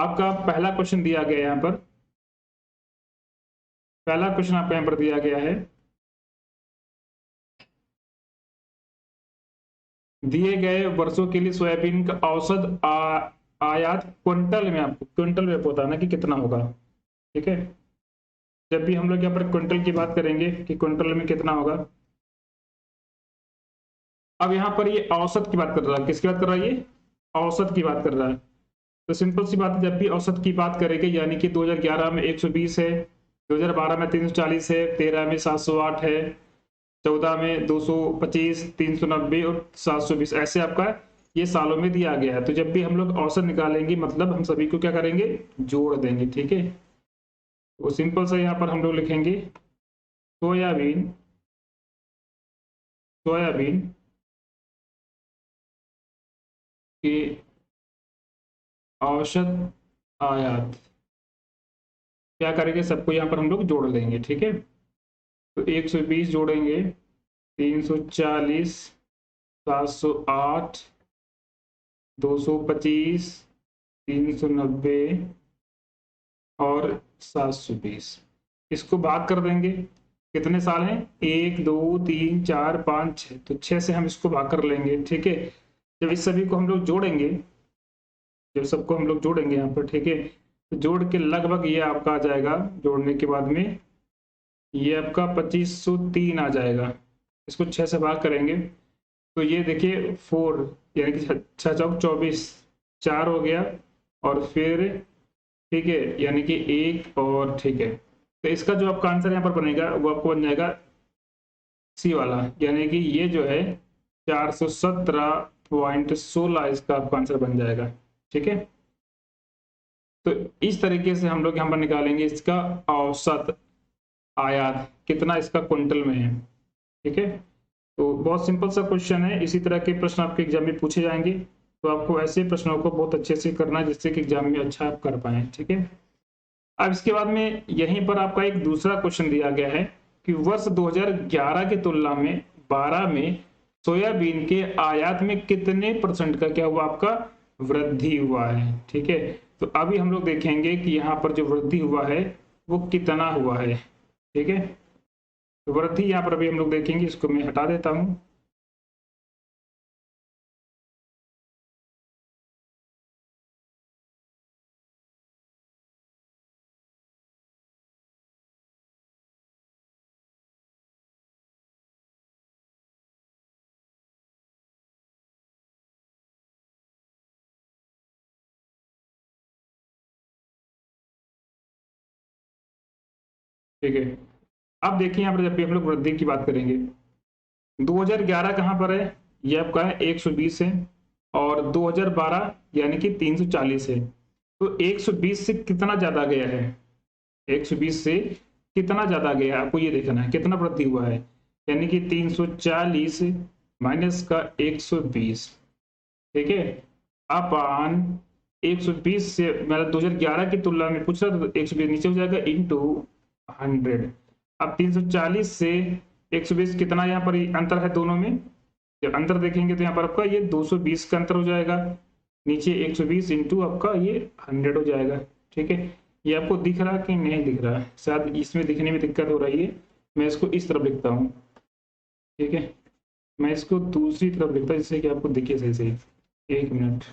आपका पहला क्वेश्चन दिया गया है यहाँ पर, पहला क्वेश्चन आपका यहाँ पर दिया गया है, दिए गए वर्षों के लिए सोयाबीन का औसत आयात क्विंटल में, आपको क्विंटल में बताना कि कितना होगा। ठीक है, जब भी हम लोग यहाँ पर क्विंटल की बात करेंगे कि क्विंटल में कितना होगा। अब यहाँ पर ये औसत की बात कर रहा है, किसकी बात कर रहा है, ये औसत की बात कर रहा है। तो सिंपल सी बात है, जब भी औसत की बात करेंगे यानी कि 2011 में 120 है, 2012 में 340 है, 13 में 708 है, 14 में 225, 390 और 720, ऐसे आपका ये सालों में दिया गया है। तो जब भी हम लोग औसत निकालेंगे मतलब हम सभी को क्या करेंगे, जोड़ देंगे। ठीक है, तो सिंपल सा यहाँ पर हम लोग लिखेंगे सोयाबीन, सोयाबीन के औसत आयात, क्या करेंगे, सबको यहाँ पर हम लोग जोड़ देंगे। ठीक है, तो 120 जोड़ेंगे, 340, 708, 225, 390 और 720, इसको भाग कर देंगे। कितने साल हैं, 1 2 3 4 5 6, तो 6 से हम इसको भाग कर लेंगे। ठीक है, जब इस सभी को हम लोग जोड़ेंगे, जब सबको हम लोग जोड़ेंगे यहाँ पर, ठीक है, तो जोड़ के लगभग ये आपका आ जाएगा, जोड़ने के बाद में ये आपका 2503 आ जाएगा। इसको 6 से भाग करेंगे तो ये देखिए 4 यानी कि 6 चौक 24, 4 हो गया और फिर ठीक है यानी कि 1 और ठीक है। तो इसका जो आपका आंसर यहाँ पर बनेगा वो आपको बन जाएगा सी वाला, यानी कि ये जो है 417.16 इसका आपका आंसर बन जाएगा। ठीक है, तो इस तरीके से हम लोग यहाँ पर निकालेंगे इसका औसत आयात कितना इसका क्विंटल में है। ठीक है, तो बहुत सिंपल सा क्वेश्चन है, इसी तरह के प्रश्न आपके एग्जाम में पूछे जाएंगे, तो आपको ऐसे प्रश्नों को बहुत अच्छे से करना है जिससे कि एग्जाम में अच्छा आप कर पाए। ठीक है, अब इसके बाद में यहीं पर आपका एक दूसरा क्वेश्चन दिया गया है कि वर्ष 2011 की तुलना में 12 में सोयाबीन के आयात में कितने % का क्या हुआ, आपका वृद्धि हुआ है। ठीक है, तो अभी हम लोग देखेंगे कि यहाँ पर जो वृद्धि हुआ है वो कितना हुआ है। ठीक है, तो वृद्धि यहाँ पर अभी हम लोग देखेंगे, इसको मैं हटा देता हूं। ठीक है, अब देखिए यहाँ पर जब भी हम लोग वृद्धि की बात करेंगे, 2011 कहाँ पर है, ये आपका है 120 है, और 2012 यानी कि 340 है। तो 120 से कितना ज्यादा गया है, 120 से कितना ज्यादा गया है आपको ये देखना है, कितना वृद्धि हुआ है, यानी कि 340 माइनस का 120। ठीक है, अपान 120 से मतलब 2011 की तुलना में पूछ रहा था, 120 नीचे हो जाएगा इंटू 100। अब 340 से 120 कितना यहाँ पर अंतर है दोनों में, जब अंतर देखेंगे तो यहाँ पर आपका ये 220 का अंतर हो जाएगा, नीचे 120 इंटू आपका ये 100 हो जाएगा। ठीक है, ये आपको दिख रहा कि नहीं दिख रहा, शायद इसमें दिखने में दिक्कत हो रही है, मैं इसको इस तरफ लिखता हूँ। ठीक है, मैं इसको दूसरी तरफ लिखता हूँ जिससे कि आपको दिखे सही सही। 1 मिनट,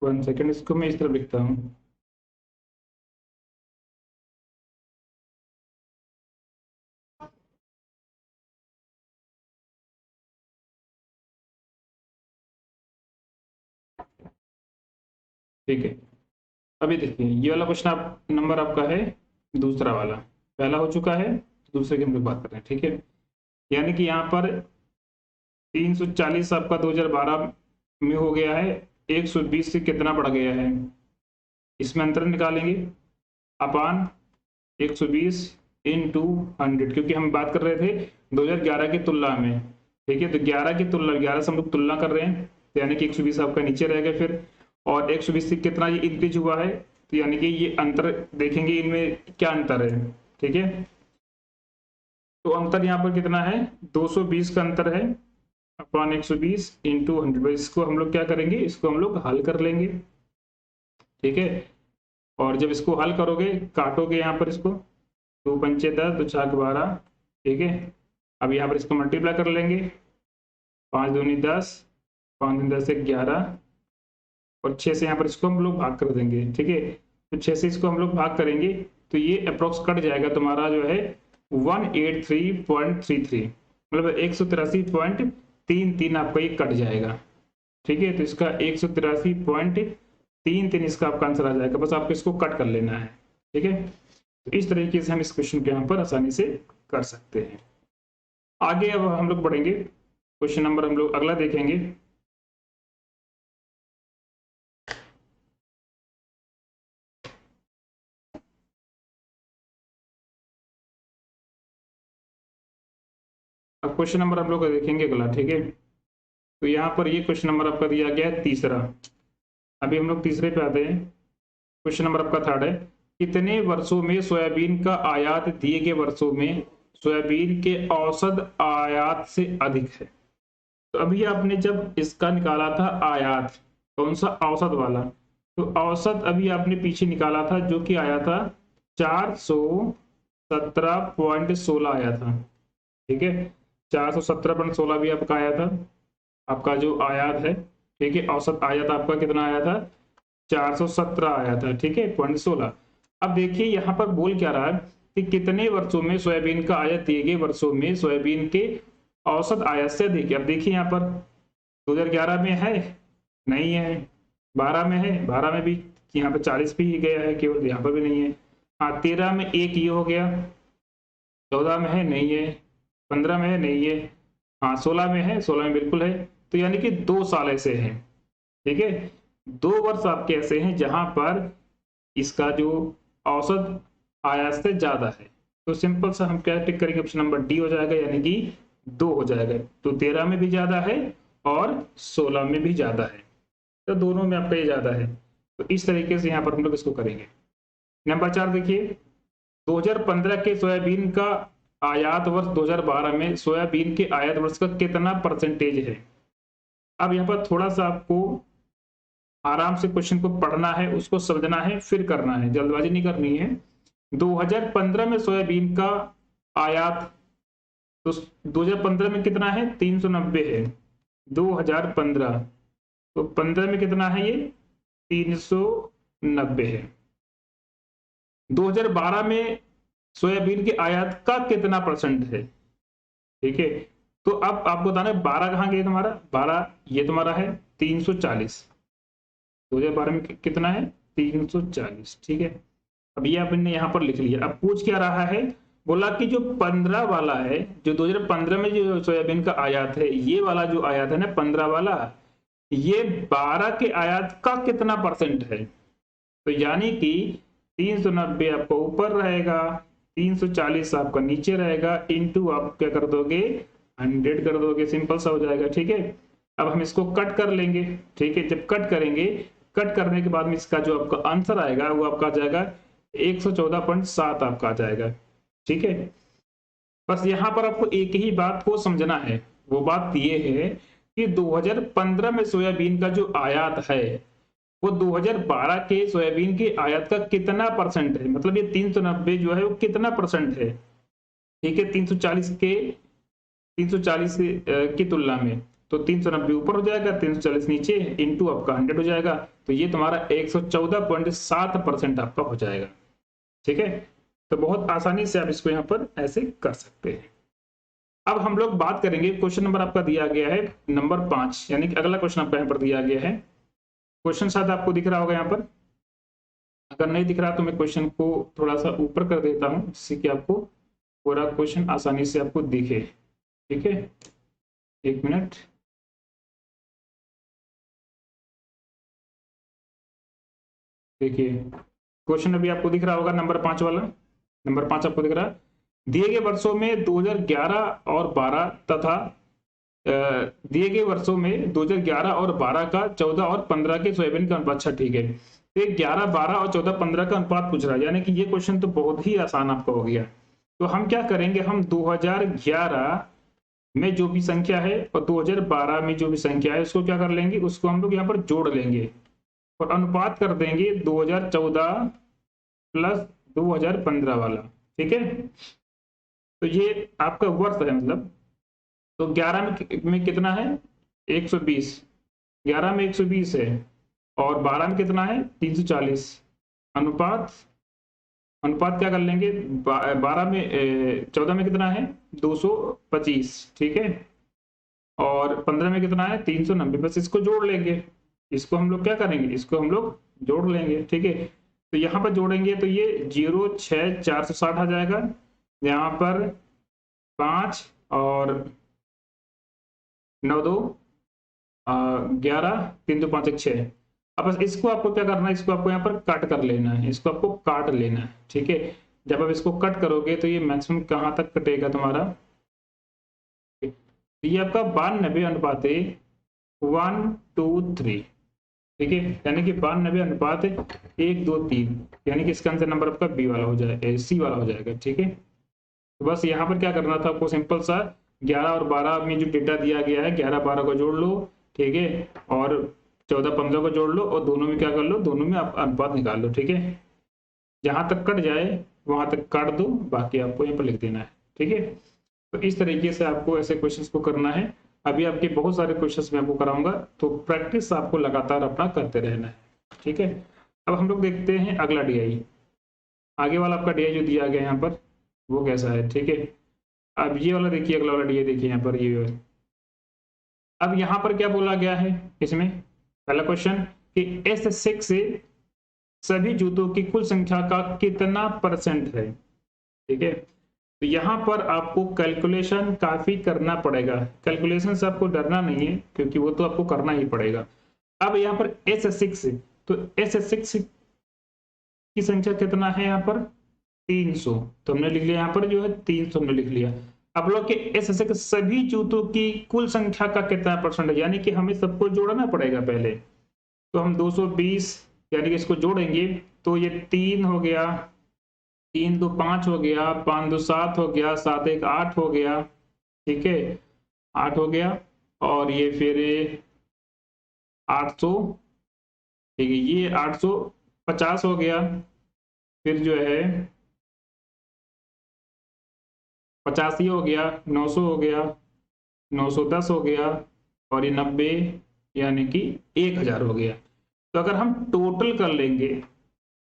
वन सेकेंड, इसको मैं इस तरफ लिखता हूँ। ठीक है, अभी देखिए ये वाला क्वेश्चन आप नंबर आपका है दूसरा वाला, पहला हो चुका है, दूसरे की हम लोग बात कर रहे हैं। ठीक है, यानी कि यहाँ पर 340 आपका 2012 में हो गया है, 120 से कितना बढ़ गया है, इसमें अंतर निकालेंगे, अपान 120 इंटू 100, क्योंकि हम बात कर रहे थे 2011 की तुलना में। ठीक है, तो 11 की तुलना, 11 से हम लोग तुलना कर रहे हैं, तो यानी कि 120 आपका नीचे रह गया फिर, और 120 से कितना ये इंक्रीज हुआ है, तो यानी कि ये अंतर देखेंगे इनमें क्या अंतर है। ठीक है, तो अंतर यहाँ पर कितना है, 220 का अंतर है अपॉन 120 इंटू 100। इसको हम लोग क्या करेंगे, इसको हम लोग हल कर लेंगे, ठीक है। और जब इसको हल करोगे, काटोगे यहाँ पर इसको, 2 पंचे 10, 2 चार 12, ठीक है। अब यहाँ पर इसको मल्टीप्लाई कर लेंगे, 5 दूनी 10, 5 दूनी 10 11, और 6 से यहाँ पर इसको हम लोग भाग कर देंगे, ठीक है। तो 6 से इसको हम लोग भाग करेंगे तो ये अप्रोक्स कट जाएगा तुम्हारा जो है 183.33, मतलब 183.33 आपका ये कट जाएगा, ठीक है। तो इसका 183.33 इसका आपका आंसर आ जाएगा, बस आपको इसको कट कर लेना है, ठीक है। तो इस तरीके से हम इस क्वेश्चन के यहाँ पर आसानी से कर सकते हैं। आगे अब हम लोग बढ़ेंगे, क्वेश्चन नंबर हम लोग अगला देखेंगे। अब क्वेश्चन नंबर हम लोग देखेंगे अगला, ठीक है। तो यहाँ पर ये क्वेश्चन नंबर आपका दिया गया है तीसरा। अभी हम लोग तीसरे पे आते हैं। क्वेश्चन नंबर आपका थर्ड है, कितने वर्षों में सोयाबीन का आयात दिए गए वर्षों में सोयाबीन के औसत आयात से अधिक है। तो अभी आपने जब इसका निकाला था आयात, कौन सा, औसत वाला, तो औसत अभी आपने पीछे निकाला था जो कि आया था 417.16 आया था, ठीक है। 417.16 भी आपका आया था, आपका जो आयात है, ठीक है। औसत आयात आपका कितना आया था, 417 आया था, ठीक है, 0.16। अब देखिए यहाँ पर बोल क्या रहा है कि कितने वर्षों में सोयाबीन का आयात दिए गए वर्षों में सोयाबीन के औसत आयात से अधिक। अब देखिए यहाँ पर 2011 में है, नहीं है, 12 में है, 12 में भी यहाँ पर 40 भी ही गया है केवल, यहाँ पर भी नहीं है। हाँ, 13 में एक ये हो गया, 14 में है, नहीं है, 15 में है, नहीं है, हाँ 16 में है, 16 में बिल्कुल है। तो यानी कि 2 साल ऐसे हैं, ठीक है। 2 वर्ष आपके ऐसे हैं जहां पर इसका जो औसत आयात से ज्यादा है। तो सिंपल सा हम क्या टिक करेंगे, ऑप्शन नंबर डी हो जाएगा, यानी कि 2 हो जाएगा। तो 13 में भी ज्यादा है और 16 में भी ज्यादा है, तो दोनों में आपका ये ज्यादा है। तो इस तरीके से यहाँ पर हम लोग इसको करेंगे। नंबर 4 देखिए, 2015 के सोयाबीन का आयात वर्ष 2012 में सोयाबीन के आयात वर्ष का कितना परसेंटेज है। अब यहाँ पर थोड़ा सा आपको आराम से क्वेश्चन को पढ़ना है, उसको समझना है, फिर करना है, जल्दबाजी नहीं करनी है। 2015 में सोयाबीन का आयात, तो 2015 में कितना है, 390 है। 2015 तो 15 में कितना है, ये 390 है। 2012 में सोयाबीन के आयात का कितना परसेंट है, ठीक है। तो अब आपको बताना है 12 कहाँ गया तुम्हारा, 12 ये तुम्हारा है 340। 2012 में कितना है, 340, ठीक है। अब ये आपने यहाँ पर लिख लिया। अब पूछ क्या रहा है, बोला कि जो 15 वाला है, जो 2015 में जो सोयाबीन का आयात है, ये वाला जो आयात है ना 15 वाला, ये 12 के आयात का कितना परसेंट है। तो यानी कि 390 आपका ऊपर रहेगा, 340 आपका नीचे रहेगा, इंटू आप क्या कर दोगे, 100 कर दोगे, सिंपल सा हो जाएगा, ठीक है। अब हम इसको कट कर लेंगे, ठीक है। जब कट करेंगे, कट करने के बाद में इसका जो आपका आंसर आएगा वो आपका आ जाएगा 114.7 आपका आ जाएगा, ठीक है। बस यहाँ पर आपको एक ही बात को समझना है, वो बात ये है कि 2015 में सोयाबीन का जो आयात है वो 2012 के सोयाबीन के आयात का कितना परसेंट है, मतलब ये 390 जो है वो कितना परसेंट है, ठीक है। 340 की तुलना में, तो 390 ऊपर हो जाएगा, 340 नीचे, इंटू आपका 100 हो जाएगा। तो ये तुम्हारा 114.7% आपका हो जाएगा, ठीक है। तो बहुत आसानी से आप इसको यहाँ पर ऐसे कर सकते हैं। अब हम लोग बात करेंगे, क्वेश्चन नंबर आपका दिया गया है नंबर 5, यानी कि अगला क्वेश्चन आपका यहाँ पर दिया गया है। क्वेश्चन शायद आपको दिख रहा होगा यहाँ पर, अगर नहीं दिख रहा तो मैं क्वेश्चन को थोड़ा सा ऊपर कर देता हूँ, जिससे कि आपको पूरा क्वेश्चन आसानी से आपको दिखे, ठीक है। 1 मिनट, देखिए क्वेश्चन अभी आपको दिख रहा होगा नंबर 5 वाला। नंबर 5 आपको दिख रहा है, दिए गए वर्षों में 2011 और 12 तथा दिए गए वर्षों में 2011 और 12 का 14 और 15 के सोयाबीन का अनुपात। अच्छा ठीक है, तो 11, 12 और 14, 15 का अनुपात पूछ रहा है, यानी कि ये क्वेश्चन तो बहुत ही आसान आपका हो गया। तो हम क्या करेंगे, हम 2011 में जो भी संख्या है और 2012 में जो भी संख्या है उसको क्या कर लेंगे, उसको हम लोग यहाँ पर जोड़ लेंगे और अनुपात कर देंगे 2014 प्लस 2015 वाला। ठीक है, तो ये आपका वर्ष है मतलब। तो 11 में कितना है, 120, 11 में 120 है और 12 में कितना है, 340। अनुपात अनुपात क्या कर लेंगे, 12 में 14 में कितना है, 225। ठीक है, और 15 में कितना है, 390। बस इसको जोड़ लेंगे, इसको हम लोग क्या करेंगे, इसको हम लोग जोड़ लेंगे। ठीक है, तो यहाँ पर जोड़ेंगे तो ये 06460 आ जाएगा, यहाँ पर 5 और 9 2 11, 3 2 5 1 6। अब बस इसको आपको क्या करना है, इसको आपको यहाँ पर कट कर लेना है, इसको आपको काट लेना है। ठीक है, जब आप इसको कट करोगे तो ये मैक्सिमम कहाँ तक कटेगा तुम्हारा, ये आपका 92 अनुपात 1 2 3। ठीक है, यानी कि 92 अनुपात 1 2 3, यानी कि इसका आंसर नंबर आपका बी वाला हो जाएगा, सी वाला हो जाएगा। ठीक है, तो बस यहाँ पर क्या करना था आपको, सिंपल सा 11 और 12 में जो डेटा दिया गया है 11 12 को जोड़ लो। ठीक है, और 14 15 को जोड़ लो और दोनों में क्या कर लो, दोनों में आप अनुपात निकाल लो। ठीक है, जहां तक कट जाए वहां तक काट दो, बाकी आपको यहाँ पर लिख देना है। ठीक है, तो इस तरीके से आपको ऐसे क्वेश्चंस को करना है। अभी आपके बहुत सारे क्वेश्चंस मैं आपको कराऊंगा, तो प्रैक्टिस आपको लगातार अपना करते रहना है। ठीक है, अब हम लोग देखते हैं अगला डीआई, आगे वाला आपका डीआई जो दिया गया है यहाँ पर वो कैसा है। ठीक है, अब ये वाला देखिए, अगला वाला डीआई देखिए यहाँ पर ये। अब यहाँ पर क्या बोला गया है इसमें, पहला क्वेश्चन कि S6 से सभी जूतों की कुल संख्या का कितना परसेंट है। ठीक है, तो यहाँ पर आपको कैलकुलेशन काफी करना पड़ेगा, कैलकुलेशन से आपको डरना नहीं है क्योंकि वो तो आपको करना ही पड़ेगा। अब यहाँ पर S6, तो S6 की संख्या कितना है यहाँ पर, 300। तो हमने लिख लिया यहाँ पर जो है 300 हमने लिख लिया। अब लोग के S6 सभी जूतों की कुल संख्या का कितना परसेंट है, यानी कि हमें सबको जोड़ना पड़ेगा पहले। तो हम 220 यानी कि इसको जोड़ेंगे तो ये 3 हो गया, 3 2 5 हो गया, 5 2 7 हो गया, 7 1 8 हो गया। ठीक है, 8 हो गया, और ये फिर 800। ठीक है, ये 850 हो गया, फिर जो है 85 हो गया, 900 हो गया, 910 हो गया, और ये 90 यानी कि 1000 हो गया। तो अगर हम टोटल कर लेंगे,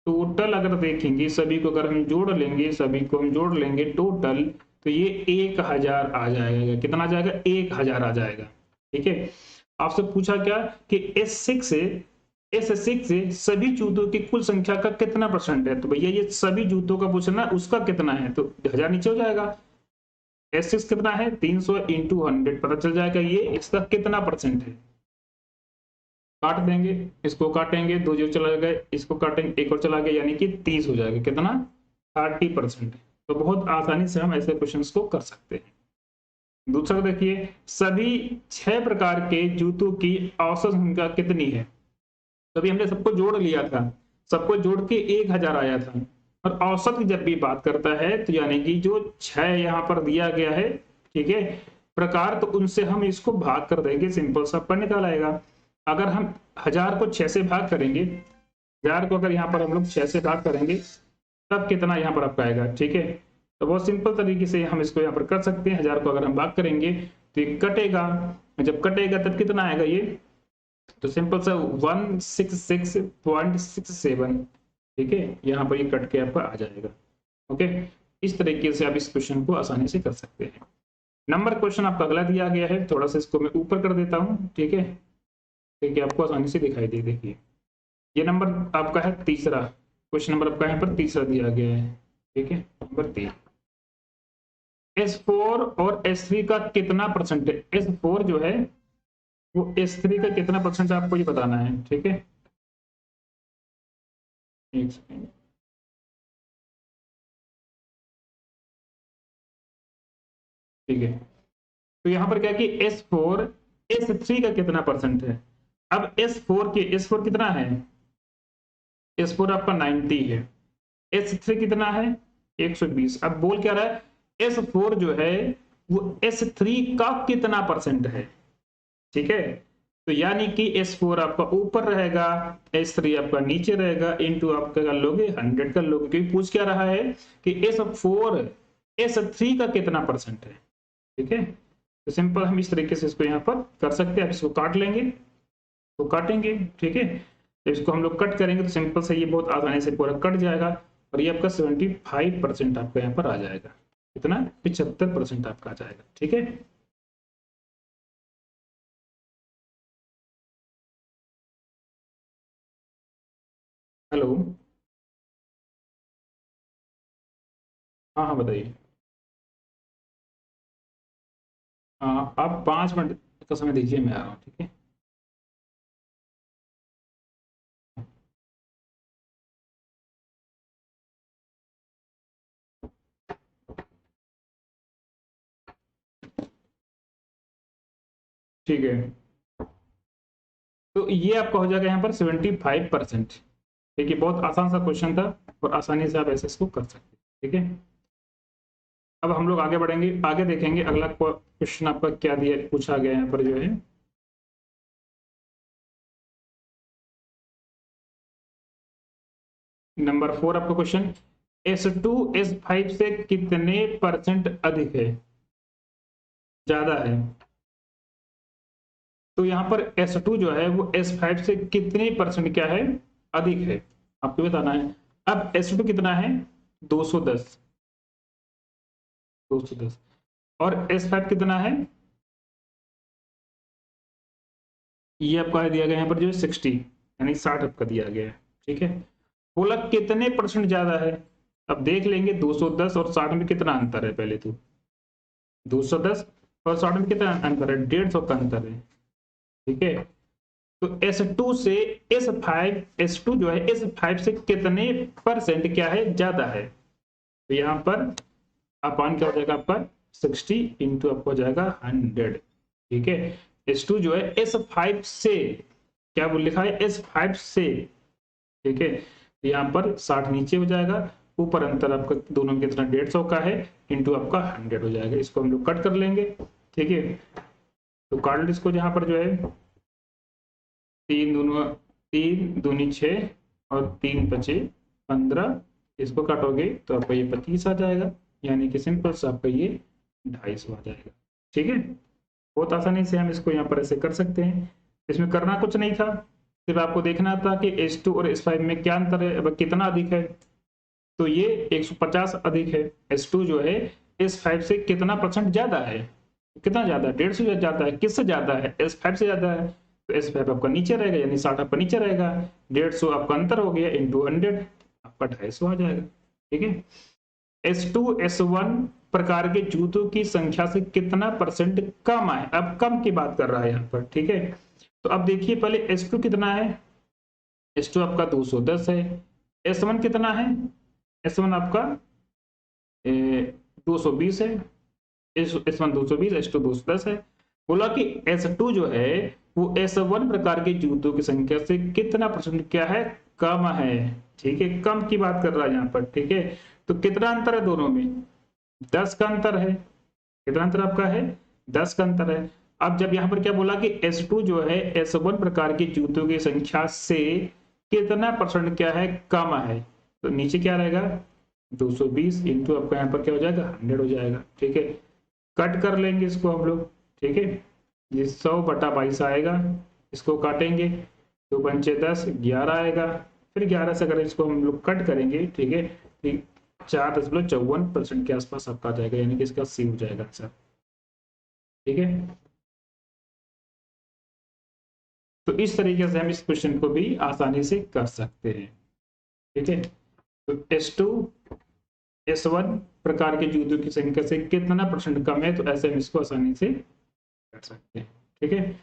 टोटल अगर देखेंगे सभी को, अगर हम जोड़ लेंगे, सभी को हम जोड़ लेंगे टोटल, तो ये 1000 आ जाएगा। कितना आ जाएगा, 1000 आ जाएगा। ठीक है, आपसे पूछा क्या कि S6 से सभी जूतों की कुल संख्या का कितना परसेंट है, तो भैया ये सभी जूतों का पूछना है, उसका कितना है, तो 1000 नीचे हो जाएगा। S6 कितना है, 300 इंटू 100, पता चल जाएगा ये इसका कितना परसेंट है। काट देंगे, इसको काटेंगे, 2 जीरो चला गए, इसको काटेंगे, एक और चला गया, यानी कि 30 हो जाएगा। कितना, 30%। तो बहुत आसानी से हम ऐसे क्वेश्चंस को कर सकते हैं। दूसरा देखिए, सभी 6 प्रकार के जूतों की औसत संख्या कितनी है। तभी हमने सबको जोड़ लिया था, सबको जोड़ के 1000 आया था, और औसत की जब भी बात करता है तो यानी कि जो 6 यहाँ पर दिया गया है, ठीक है, प्रकार, तो उनसे हम इसको भाग कर देंगे, सिंपल सा पर निकाल आएगा। अगर हम 1000 को 6 से भाग करेंगे, 1000 को अगर यहाँ पर हम लोग 6 से भाग करेंगे तब कितना यहाँ पर आपका आएगा। ठीक है, तो बहुत सिंपल तरीके से हम इसको यहाँ पर कर सकते हैं। 1000 को अगर हम भाग करेंगे तो ये कटेगा, जब कटेगा तब कितना आएगा ये, तो सिंपल सा 166.67। ठीक है, यहाँ पर ये कट के आपका आ जाएगा। ओके, इस तरीके से आप इस क्वेश्चन को आसानी से कर सकते हैं। नंबर क्वेश्चन आपका अगला दिया गया है, थोड़ा सा इसको मैं ऊपर कर देता हूँ। ठीक है, देखिए आपको आसानी से दिखाई दे, देखिए ये नंबर आपका है तीसरा, क्वेश्चन नंबर आपका यहाँ पर तीसरा दिया गया है। ठीक है, नंबर 3, S4 और S3 का कितना परसेंट है। S4 जो है वो S3 का कितना परसेंट आपको ये बताना है। ठीक है, एक सेकेंड, ठीक है, तो यहाँ पर क्या कि S4 S3 का कितना परसेंट है। अब S4 कितना है, S4 आपका 90 है, S3 कितना है 120। अब बोल क्या रहा है, S4 जो है वो S3 का कितना परसेंट है, ठीक है। तो यानी कि S4 आपका ऊपर रहेगा, S3 आपका नीचे रहेगा, इंटू आप क्या कर लोगे 100 कर लोगे, क्योंकि पूछ क्या रहा है कि S4 S3 का कितना परसेंट है, ठीक है। तो सिंपल हम इस तरीके से इसको यहाँ पर कर सकते हैं। आप इसको काट लेंगे तो काटेंगे, ठीक है। तो इसको हम लोग कट करेंगे तो सिंपल से ये बहुत आसानी से पूरा कट जाएगा, और ये आपका 75% आपका यहाँ पर आ जाएगा। कितना, 75% आपका आ जाएगा, ठीक है। हेलो, हाँ हाँ बताइए। हाँ, आप 5 मिनट का समय दीजिए, मैं आ रहा हूँ, ठीक है। ठीक है, तो ये आपका हो जाएगा यहाँ पर 75%। ठीक है, बहुत आसान सा क्वेश्चन था, और आसानी से आप ऐसे इसको कर सकते हैं, ठीक है। अब हम लोग आगे बढ़ेंगे, आगे देखेंगे अगला क्वेश्चन आपका क्या दिया पूछा गया यहाँ पर जो है। नंबर 4 आपका क्वेश्चन, S2 S5 से कितने परसेंट अधिक है, ज्यादा है। तो यहाँ पर S2 जो है वो S5 से कितने परसेंट क्या है, अधिक है, आपको बताना है। अब S2 कितना है, 210, 210, और S5 कितना है, ये आपका दिया गया यहाँ पर जो है 60, यानी 60 आपका दिया गया है, ठीक है। बोला कितने परसेंट ज्यादा है। अब देख लेंगे 210 और 60 में कितना अंतर है, पहले तो 210 और 60 में कितना अंतर है, 150 का अंतर है, ठीक है। तो S2 से S5, S2 जो है S5 से कितने परसेंट क्या है, ज्यादा है। तो यहाँ पर अपान क्या हो जाएगा आपका 60 इंटू आपको हो जाएगा 100, ठीक है। S2 जो है S5 से, क्या बोल लिखा है, S5 से, ठीक है। यहाँ पर 60 नीचे हो जाएगा, ऊपर अंतर आपका दोनों में कितना 150 का है, इंटू आपका 100 हो जाएगा। इसको हम लोग कट कर लेंगे, ठीक है। तो काट लो इसको, जहां पर जो है 3 दूनी 6 और 3 × 5 = 15, इसको काटोगे तो आपका ये 25 आ जाएगा, यानी कि सिंपल से आपका ये 250 आ जाएगा, ठीक है। बहुत आसानी से हम इसको यहाँ पर ऐसे कर सकते हैं। इसमें करना कुछ नहीं था, सिर्फ आपको देखना था कि S2 और S5 में क्या अंतर है, अब कितना अधिक है। तो ये 150 अधिक है, S2 जो है S5 से कितना परसेंट ज्यादा है, कितना ज्यादा, 150 ज्यादा है, किससे ज्यादा है, S5 से ज्यादा है। तो S5 आपका नीचे रहेगा, यानी 60 आपका नीचे रहेगा, 150 आपका अंतर हो गया, इंटू 100 आपका 250 आ जाएगा, ठीक है। S2 S1 प्रकार के जूतों की संख्या से कितना परसेंट कम है, अब कम की बात कर रहा है यहाँ पर, ठीक है। तो अब देखिए पहले S2 कितना है, S2 आपका 210 है, S1 कितना है, S1 आपका 220 है, S1 220, S2 210 है। बोला कि S2 जो है वो S1 प्रकार के जूतों की संख्या से कितना परसेंट क्या है, कम है, ठीक है। कम की बात कर रहा है यहाँ पर, ठीक है। तो कितना अंतर है दोनों में, 10 का अंतर है, कितना अंतर आपका है, 10 का अंतर है। अब जब यहाँ पर क्या बोला कि S2 जो है S1 प्रकार के जूतों की संख्या से कितना परसेंट क्या है, कम है, तो नीचे क्या रहेगा 220 इंटू आपका यहाँ पर क्या हो जाएगा 100 हो जाएगा, ठीक है। कट कर लेंगे इसको हम लोग, ठीक है। ये 100/22 आएगा, इसको काटेंगे, 2×5 = 10, 11 आएगा। फिर 11 से अगर इसको हम लोग कट करेंगे, ठीक है, 4.54% के आसपास आपका आ जाएगा, यानी कि इसका सी हो जाएगा आंसर, ठीक है। तो इस तरीके से हम इस क्वेश्चन को भी आसानी से कर सकते हैं, ठीक है। तो S2 S1 प्रकार के जूतों की संख्या से कितना परसेंट कम है, तो ऐसे हम इसको आसानी से कर सकते हैं, ठीक है।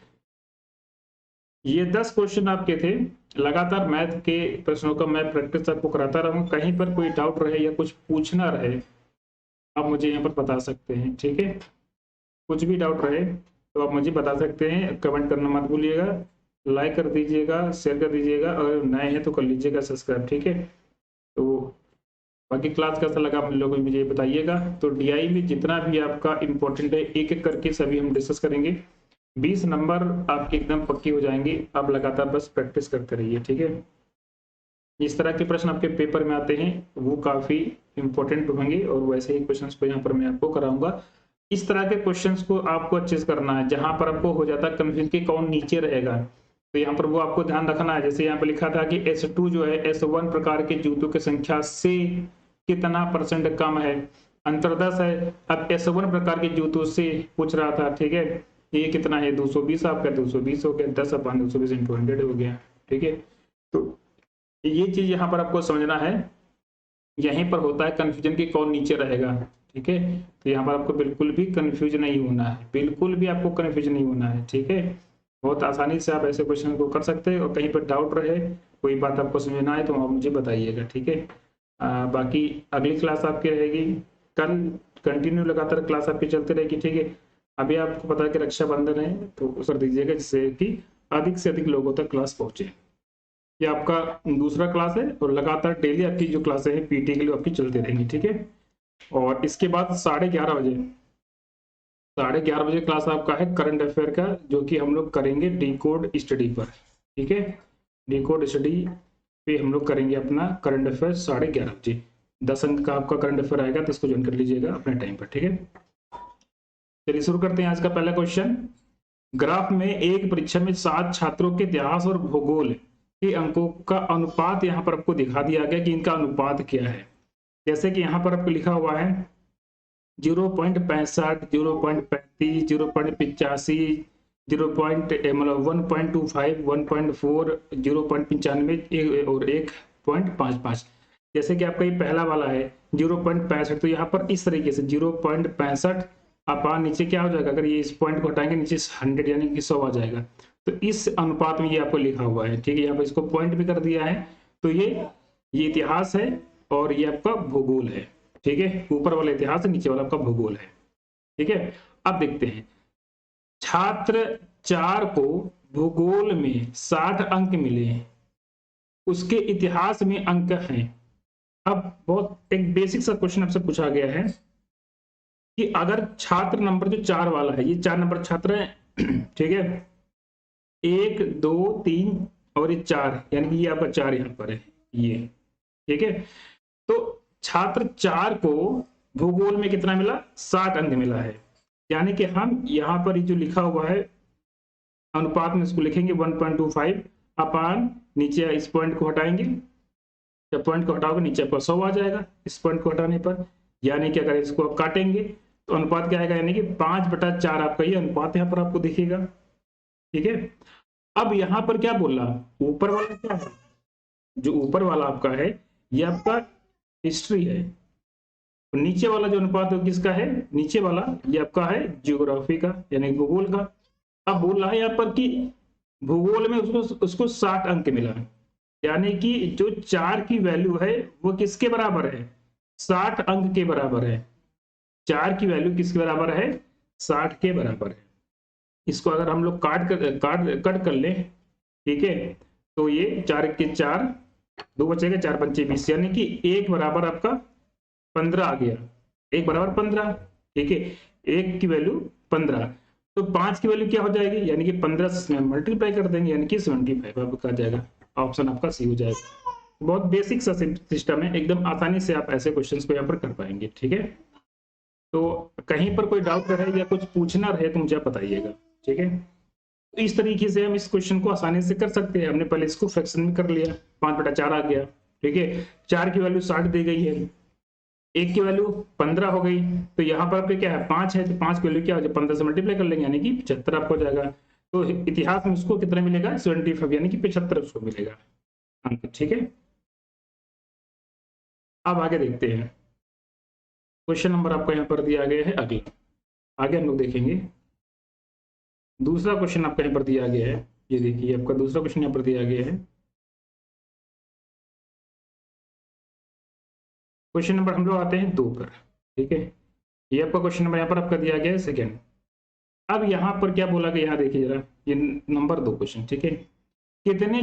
ये 10 क्वेश्चन आपके थे। लगातार मैथ के प्रश्नों का मैं प्रैक्टिस आपको कराता रहूंगा, कहीं पर कोई डाउट रहे या कुछ पूछना रहे आप मुझे यहाँ पर बता सकते हैं, ठीक है। कुछ भी डाउट रहे तो आप मुझे बता सकते हैं, कमेंट करना मत भूलिएगा, लाइक कर दीजिएगा, शेयर कर दीजिएगा, और नए हैं तो कर लीजिएगा सब्सक्राइब, ठीक है। तो बाकी क्लास कैसा लगा आप लोगों को मुझे बताइएगा। तो डीआई में जितना भी आपका इम्पोर्टेंट है एक एक करके सभी हम डिस्कस करेंगे। 20 नंबर आपके एकदम पक्के हो जाएंगे, आप लगातार बस प्रैक्टिस करते रहिए, ठीक है। इस तरह के प्रश्न आपके पेपर में आते हैं वो काफी इंपॉर्टेंट होंगे और वैसे ही क्वेश्चंस को यहाँ पर मैं आपको कराऊंगा। इस तरह के क्वेश्चंस को आपको अच्छे से करना है, जहां पर आपको हो जाता है कंफ्यूजन कि कौन नीचे रहेगा, तो यहाँ पर वो आपको ध्यान रखना है। जैसे यहाँ पर लिखा था कि S2 जो है S1 प्रकार के जूतों की संख्या से कितना % कम है, अंतर 10 है। अब S1 प्रकार के जूतों से पूछ रहा था, ठीक है, ये कितना है 220, आपका 220 हो गया, 10/220 × 100 हो गया, ठीक है। तो ये चीज यहाँ पर आपको समझना है, यहीं पर होता है कंफ्यूजन कि कौन नीचे रहेगा, ठीक है। तो यहाँ पर आपको बिल्कुल भी कंफ्यूज नहीं होना है, बिल्कुल भी आपको कंफ्यूज नहीं होना है, ठीक है। बहुत आसानी से आप ऐसे क्वेश्चन को कर सकते हैं और कहीं पर डाउट रहे, कोई बात आपको समझना है तो आप मुझे बताइएगा, ठीक है। बाकी अगली क्लास आपकी रहेगी कल, कंटिन्यू लगातार क्लास आपकी चलती रहेगी, ठीक है। अभी आपको पता है कि रक्षाबंधन है तो कर दीजिएगा जिससे कि अधिक से अधिक लोगों तक क्लास पहुंचे। ये आपका दूसरा क्लास है और लगातार डेली आपकी जो क्लासें हैं पीटी के लिए आपकी चलती रहेंगी, ठीक है। और इसके बाद 11:30 बजे क्लास आपका है करंट अफेयर का, जो कि हम लोग करेंगे डिकोड स्टडी पर, ठीक है। डिकोड स्टडी पे हम लोग करेंगे अपना करंट अफेयर 11:30 बजे। 10 अंक का आपका करंट अफेयर आएगा तो इसको ज्वाइन कर लीजिएगा अपने टाइम पर, ठीक है। चलिए शुरू करते हैं आज का पहला क्वेश्चन। ग्राफ में एक परीक्षा में 7 छात्रों के इतिहास और भूगोल के अंकों का अनुपात यहाँ पर आपको दिखा दिया गया कि इनका अनुपात क्या है। जैसे कि यहाँ पर आपको लिखा हुआ है 0.65, 0.35, 0.85, 1.25, 1.4, 0.95 और 1.55। जैसे कि आपका ये पहला वाला है 0.65, तो यहाँ पर इस तरीके से 0.65 अपान नीचे क्या हो जाएगा, अगर ये इस पॉइंट को हटाएंगे नीचे 100 यानी कि 100 आ जाएगा। तो इस अनुपात में ये आपको लिखा हुआ है, ठीक है। यहाँ पर इसको पॉइंट भी कर दिया है। तो ये इतिहास है और ये आपका भूगोल है, ठीक है। ऊपर वाला इतिहास है, नीचे वाला आपका भूगोल है, ठीक है। अब देखते हैं, छात्र 4 को भूगोल में 60 अंक मिले, उसके इतिहास में अंक हैं। अब बहुत एक बेसिक सा क्वेश्चन आपसे पूछा गया है कि अगर छात्र नंबर जो 4 वाला है, ये 4 नंबर छात्र है, ठीक है, 1 2 3 और ये 4, यानी कि ये आपका 4 यहाँ पर है, ये, ठीक है। तो छात्र 4 को भूगोल में कितना मिला, 60 अंक मिला है, यानी कि हम यहाँ पर जो लिखा हुआ है अनुपात में इसको लिखेंगे 1.25 अपान नीचे इस पॉइंट को हटाएंगे, जब पॉइंट को हटाओगे नीचे आपको 100 आ जाएगा इस पॉइंट को हटाने पर, यानी कि अगर इसको आप काटेंगे तो अनुपात क्या आएगा, यानी कि 5/4 आपका ये अनुपात यहाँ पर आपको दिखेगा, ठीक है। अब यहाँ पर क्या बोला, ऊपर वाला क्या है, जो ऊपर वाला आपका है ये आपका हिस्ट्री है, तो नीचे वाला जो अनुपात है किसका है, नीचे वाला ये आपका है ज्योग्राफी का यानी भूगोल का। अब बोल रहा है यहाँ पर कि भूगोल में उसको 60 अंक मिला, यानी कि जो 4 की वैल्यू है वो किसके बराबर है, 60 अंक के बराबर है। 4 की वैल्यू किसके बराबर है, 60 के बराबर है। इसको अगर हम लोग कट कर ले, ठीक है, तो ये 4 के 4, 2 बचेगा, 4 पंचे 20, यानी कि 1 बराबर आपका 15 आ गया, 1 बराबर 15, ठीक है। 1 की वैल्यू 15, तो 5 की वैल्यू क्या हो जाएगी, यानी कि 15 से मल्टीप्लाई कर देंगे, यानी कि 75 आपका आ जाएगा, ऑप्शन आपका सी हो जाएगा। बहुत बेसिक सा सिस्टम है, एकदम आसानी से आप ऐसे क्वेश्चंस को यहाँ पर कर पाएंगे, ठीक है। तो कहीं पर कोई डाउट रहे या कुछ पूछना रहे तो मुझे बताइएगा, ठीक है। तो इस तरीके से हम इस क्वेश्चन को आसानी से कर सकते हैं। हमने पहले इसको फ्रैक्शन में कर लिया, 5/4 आ गया, ठीक है। 4 की वैल्यू 60 दी गई है, 1 की वैल्यू 15 हो गई, तो यहाँ पर आपके क्या है 5 है, तो 5 की वैल्यू क्या हो जाए 15 से मल्टीप्लाई कर लेंगे, यानी कि 75 आपको हो जाएगा। तो इतिहास में उसको कितना मिलेगा 75, यानी कि 75 उसको मिलेगा अंक, ठीक है। अब आगे देखते हैं, क्वेश्चन नंबर आपको यहाँ पर दिया गया है अगला, आगे हम लोग देखेंगे। दूसरा क्वेश्चन आपका यहाँ पर दिया गया है, ये देखिए आपका दूसरा क्वेश्चन यहाँ पर दिया गया है। क्वेश्चन नंबर हम लोग आते हैं 2 पर, ठीक है। ये आपका क्वेश्चन नंबर यहाँ पर आपका दिया गया है सेकेंड। अब यहाँ पर क्या बोला गया, यहाँ देखिए जरा, ये नंबर 2 क्वेश्चन, ठीक है। कितने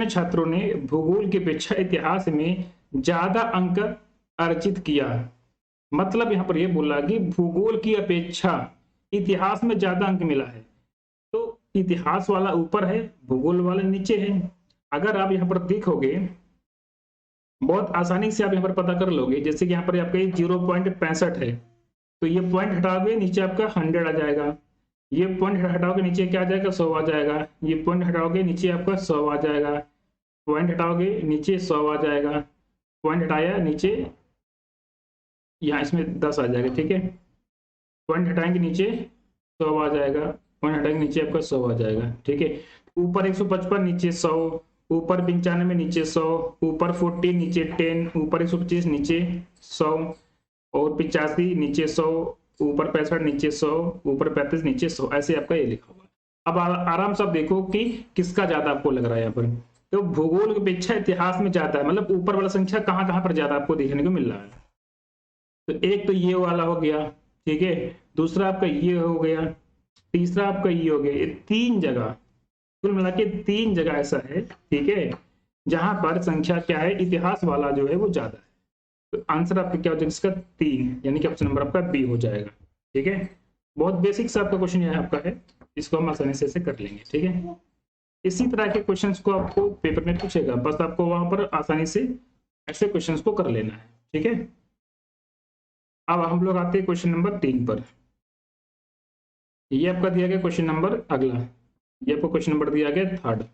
छात्रों ने भूगोल की अपेक्षा इतिहास में ज्यादा अंक अर्जित किया। मतलब यहाँ पर ये बोला कि भूगोल की अपेक्षा इतिहास में ज्यादा अंक मिला है। तो इतिहास वाला ऊपर है, भूगोल वाला नीचे है। अगर आप यहाँ पर देखोगे बहुत आसानी से आप यहाँ पर पता कर लोगे। जैसे कि यहाँ पर आपका 0.65 है, तो ये पॉइंट हटाओगे नीचे आपका 100 आ जाएगा। ये पॉइंट हटाओगे नीचे क्या आ जाएगा, 100 आ जाएगा। ये पॉइंट हटाओगे नीचे आपका 100 आ जाएगा। पॉइंट हटाओगे नीचे 100 आ जाएगा। पॉइंट हटाया नीचे यहाँ इसमें 10 आ जाएगा। ठीक है, पॉइंट हटाएंगे नीचे 100 आ जाएगा। पॉइंट हटाएंगे नीचे आपका 100 आ जाएगा। ठीक है, ऊपर 155 नीचे 100, ऊपर 95 नीचे 100, ऊपर 40 नीचे 10, ऊपर 125 नीचे 100, और 85 नीचे 100, ऊपर 65 नीचे 100, ऊपर 35 नीचे 100। ऐसे आपका ये लिखा हुआ। अब आराम से आप देखो कि किसका ज्यादा आपको लग रहा है यहाँ पर। तो भूगोल की अपेक्षा इतिहास में ज्यादा है, मतलब ऊपर वाला संख्या कहाँ कहाँ पर ज्यादा आपको देखने को मिल रहा है। तो एक तो ये वाला हो गया, ठीक है, दूसरा आपका ये हो गया, तीसरा आपका ये हो गया। ये 3 जगह, कुल मिला के 3 जगह ऐसा है, ठीक है, जहां पर संख्या क्या है, इतिहास वाला जो है वो ज्यादा है। तो आंसर आपका क्या हो जाएगा इसका 3, यानी कि ऑप्शन नंबर आपका बी हो जाएगा। ठीक है, बहुत बेसिक सा आपका क्वेश्चन यह आपका है, इसको हम आसानी से कर लेंगे। ठीक है, इसी तरह के क्वेश्चंस को आपको पेपर में पूछेगा, बस आपको वहां पर आसानी से ऐसे क्वेश्चंस को कर लेना है। ठीक है, अब हम लोग आते हैं क्वेश्चन नंबर 3 पर। ये आपका दिया गया क्वेश्चन नंबर अगला, ये आपको क्वेश्चन नंबर दिया गया 3rd।